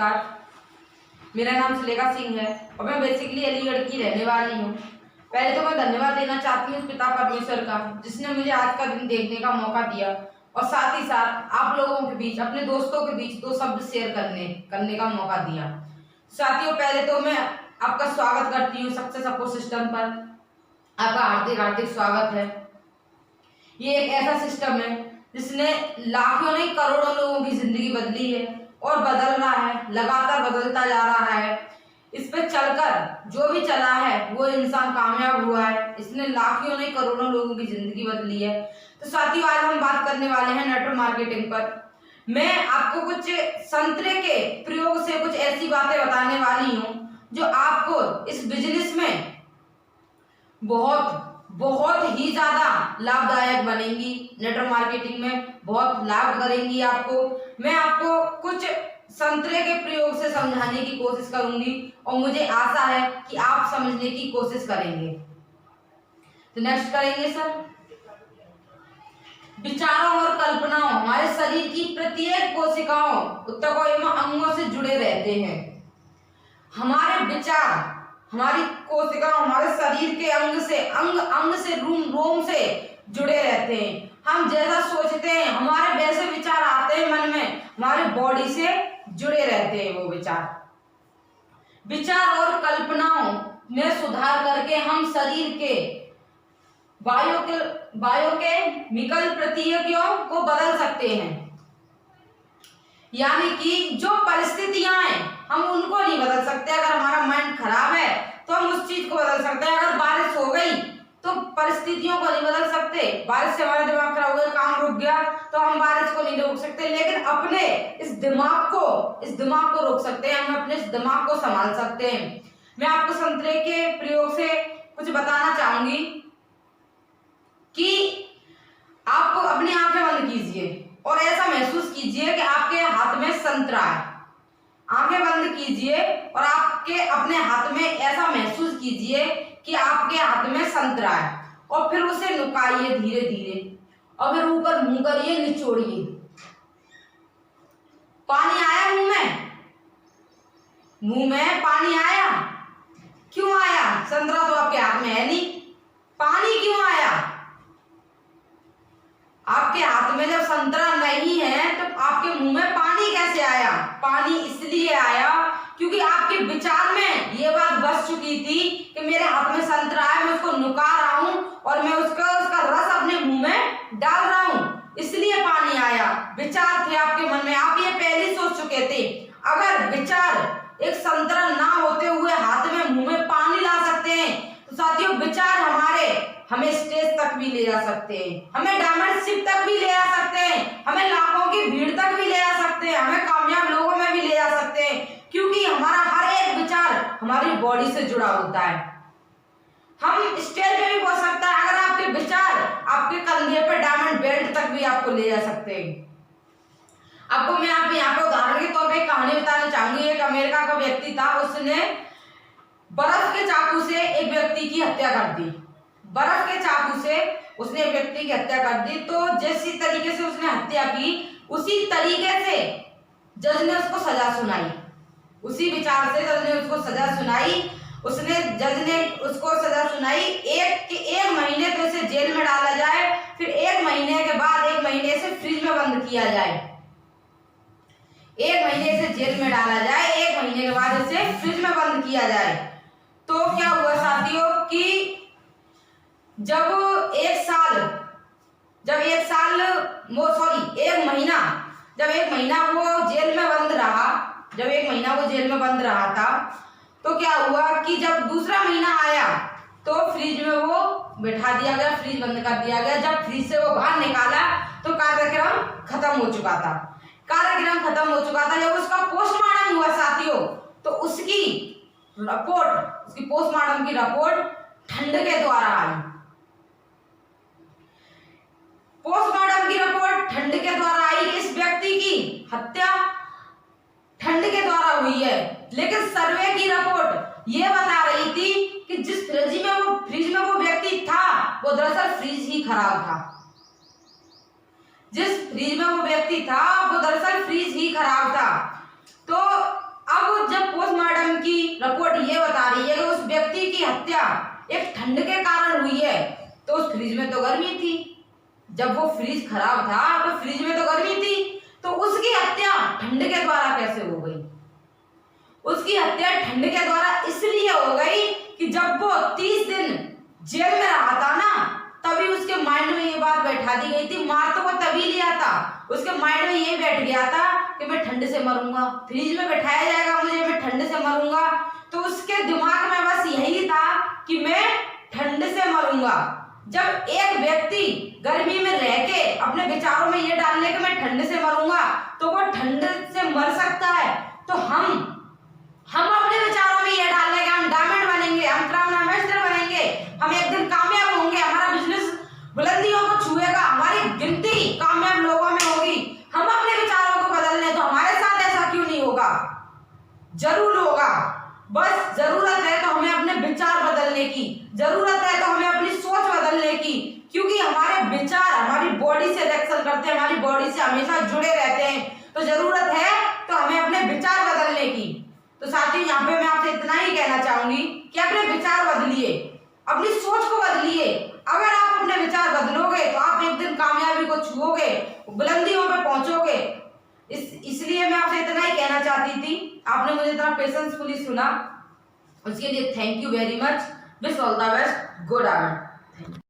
नमस्कार, मेरा नाम सुलेखा सिंह है और मैं बेसिकली अलीगढ़ की रहने वाली हूँ। पहले तो मैं धन्यवाद देना चाहती हूँ पिता परमेश्वर का, जिसने मुझे आज का दिन देखने का मौका दिया और साथ ही साथ आप लोगों के बीच, अपने दोस्तों के बीच दो शब्द शेयर करने का मौका दिया। साथियों, पहले तो मैं आपका स्वागत करती हूँ सक्सेस सपोर्ट सिस्टम पर। आपका हार्दिक हार्दिक स्वागत है। ये एक ऐसा सिस्टम है जिसने लाखों नहीं करोड़ों लोगों की जिंदगी बदली है और बदल रहा है, लगातार बदलता जा रहा है। इस पे चलकर जो भी चला है वो इंसान कामयाब हुआ है। इसने लाखों नहीं करोड़ों लोगों की जिंदगी बदली है। तो साथियों, आज हम बात करने वाले हैं नेटवर्क मार्केटिंग पर। मैं आपको कुछ संतरे के प्रयोग से कुछ ऐसी बातें बताने वाली हूँ जो आपको इस बिजनेस में बहुत ही ज्यादा लाभदायक बनेंगी। नेटवर्क मार्केटिंग में बहुत लाभ करेंगी आपको। मैं आपको कुछ संतरे के प्रयोग से समझाने की कोशिश करूंगी और मुझे आशा है कि आप समझने की कोशिश करेंगे। तो नेक्स्ट करेंगे सर। विचारों और कल्पनाओं हमारे शरीर की प्रत्येक कोशिकाओं, ऊतकों एवं अंगों से जुड़े रहते हैं। हमारे विचार, हमारी कोशिका हमारे शरीर के अंग से रोम से जुड़े रहते हैं। हम जैसा सोचते हैं हमारे वैसे विचार आते हैं मन में, हमारे बॉडी से जुड़े रहते हैं वो विचार और कल्पनाओं में सुधार करके हम शरीर के बायोकेमिकल प्रतिक्रियाओं को बदल सकते हैं। यानी कि जो परिस्थितियां हैं हम उनको नहीं बदल सकते। अगर हमारा माइंड खराब है तो हम उस चीज को बदल सकते हैं। अगर बारिश हो गई तो परिस्थितियों को नहीं बदल सकते। बारिश से हमारा दिमाग खराब हो गया, काम रुक गया, तो हम बारिश को नहीं रोक सकते, लेकिन अपने इस दिमाग को रोक सकते हैं। हम अपने इस दिमाग को संभाल सकते हैं। मैं आपको संतरे के प्रयोग से कुछ बताना चाहूंगी कि आप अपनी आंखें बंद कीजिए और ऐसा महसूस कीजिए कि आपके हाथ में संतरा है। आंखें बंद कीजिए और आपके अपने हाथ में ऐसा महसूस कीजिए कि आपके हाथ में संतरा है और फिर उसे नुकाइए धीरे धीरे और फिर ऊपर मुंह करिए, निचोड़िए। पानी आया मुंह में पानी आया। क्यों आया? संतरा तो आपके हाथ में है नहीं, पानी क्यों आया? आपके हाथ में जब संतरा नहीं है तो आपके मुंह में पानी कैसे आया? पानी इसलिए आया क्योंकि आपके विचार में ये बात बस चुकी थी कि मेरे हाथ में संतरा है, मैं उसको नुका रहा हूं और मैं उसका रस अपने मुंह में डाल रहा हूं, इसलिए पानी आया। विचार थे आपके मन में, आप ये पहले ही सोच चुके थे। अगर विचार एक संतरा ना होते हुए हाथ में मुंह में पानी ला सकते हैं तो साथियों, विचार हमें स्टेज तक भी ले जा सकते हैं, हमें डायमंडशिप तक भी ले जा सकते हैं, हमें लाखों की भीड़ तक भी ले जा सकते हैं, हमें कामयाब लोगों में भी ले जा सकते हैं, क्योंकि हमारा हर एक विचार हमारी बॉडी से जुड़ा होता है। हम स्टेज पे भी पहुंच सकता है अगर आपके विचार आपके कंधे पर डायमंड बेल्ट तक भी आपको ले जा सकते हैं। आपको मैं यहाँ पे उदाहरण के तौर पे एक कहानी बताना चाहूंगी। एक अमेरिका का व्यक्ति था, उसने बर्फ के चाकू से एक व्यक्ति की हत्या कर दी। बर्फ के चाकू से उसने व्यक्ति की हत्या कर दी। तो जिस तरीके से उसने हत्या की उसी तरीके से जज ने उसको सजा सुनाई। उसी विचार से जज ने उसको सजा सुनाई। जज ने उसको सजा सुनाई एक महीने तो इसे जेल में डाला जाए, फिर 1 महीने के बाद 1 महीने से फ्रिज में बंद किया जाए। 1 महीने से जेल में डाला जाए, 1 महीने के बाद इसे फ्रिज में बंद किया जाए। तो क्या हुआ साथियों कि जब एक महीना वो जेल में बंद रहा था, तो क्या हुआ कि जब दूसरा महीना आया तो फ्रिज में वो बैठा दिया गया, फ्रिज बंद कर दिया गया। जब फ्रिज से वो बाहर निकाला तो कार्यक्रम खत्म हो चुका था। जब उसका पोस्टमार्टम हुआ साथियों, तो उसकी पोस्टमार्टम की रिपोर्ट ठंड के द्वारा आई। पोस्टमार्टम की रिपोर्ट ठंड के द्वारा आई। इस व्यक्ति की हत्या ठंड के द्वारा हुई है, लेकिन सर्वे की रिपोर्ट ये बता रही थी कि जिस फ्रिज में वो व्यक्ति था वो दरअसल फ्रिज ही खराब था। जिस फ्रिज में वो व्यक्ति था वो दरअसल फ्रिज ही खराब था। तो उसकी हत्या एक ठंड के कारण हुई है, तो उस फ्रिज में तो गर्मी थी, जब वो फ्रिज खराब था तो फ्रिज में तो गर्मी थी, तो उसकी हत्या ठंड के द्वारा कैसे हो गई? उसकी हत्या ठंड के द्वारा इसलिए हो गई कि जब वो 30 दिन जेल में रहा था ना, तभी उसके माइंड में ये बात बैठा दी गई थी। मार तो वो तभी लिया था, उसके माइंड में ये बैठ गया था कि मैं ठंड से मरूंगा, फ्रिज में बैठाया जाएगा मुझे, मैं ठंड से मरूंगा। तो उसके दिमाग में बस यही था कि मैं ठंड से मरूंगा। जब एक व्यक्ति गर्मी में रह के अपने विचारों में ये डाल ले कि मैं ठंड से मरूंगा, तो वो ठंड से मर सकता है। तो हम अपने विचारों में ये डाल ले कि हम डायमंड बनेंगे, हम क्राउन एम्बेसडर बनेंगे, हम एक दिन कामयाब होंगे, हमारा बिजनेस बुलंदियों को छुएगा, हमारी गिनती कामयाब लोगों में होगी। हम अपने विचारों को बदल लें, तो हमारे साथ ऐसा क्यों नहीं होगा? जरूर होगा। बस जरूरत है तो हमें अपने विचार बदलने की, जरूरत है तो हमें अपनी सोच बदलने की, क्योंकि हमारे विचार हमारी बॉडी से रिएक्शन करते हैं, हमारी बॉडी से हमेशा जुड़े रहते हैं। तो जरूरत है तो हमें अपने विचार बदलने की। तो साथियों, यहाँ पे मैं आपसे इतना ही कहना चाहूंगी कि अपने विचार बदलिए, अपनी सोच को बदलिए। अगर आप अपने विचार बदलोगे तो आप एक दिन कामयाबी को छुओगे, बुलंदियों पे पहुंचोगे। इसलिए मैं आपसे इतना ही कहना चाहती थी। आपने मुझे इतना पेशेंसफुली सुना, उसके लिए thank you very much. Wish all the best. Good afternoon.